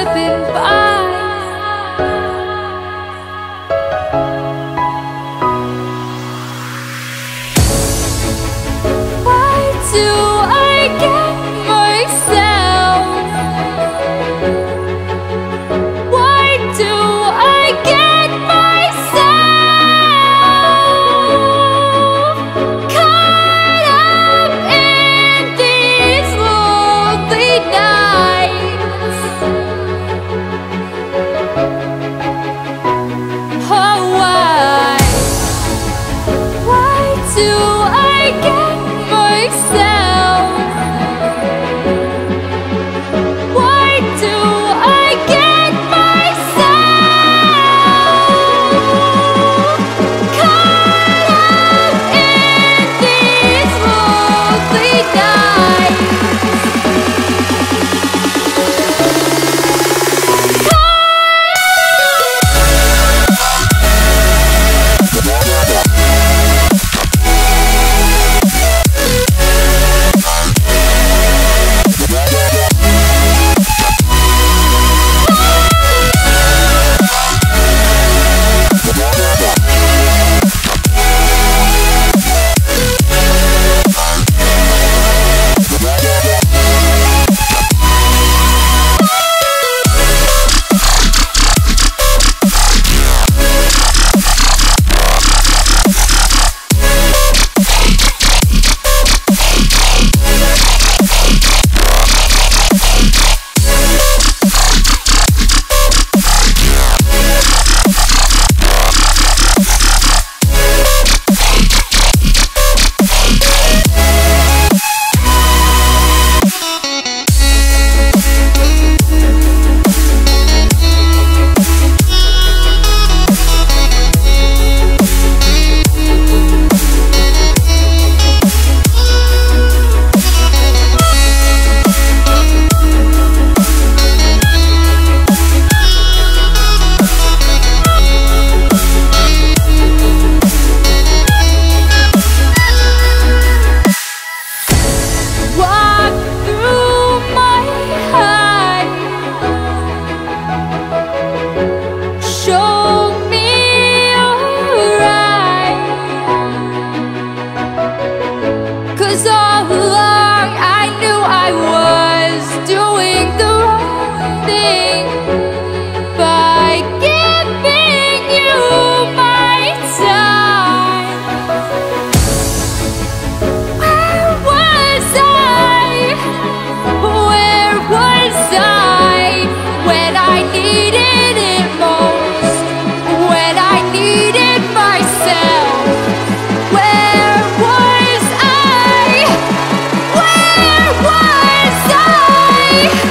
slipping by. Why do I get myself? Why do I get myself caught up in these lonely nights? Oh, why do I get myself? Why do I get myself caught up in these lonely nights? Walk through my heart, show me your eyes, 'cause all along I knew I was doing the wrong thing by giving you my time. Where was I? Where was I when I needed it most? When I needed myself? Where was I? Where was I?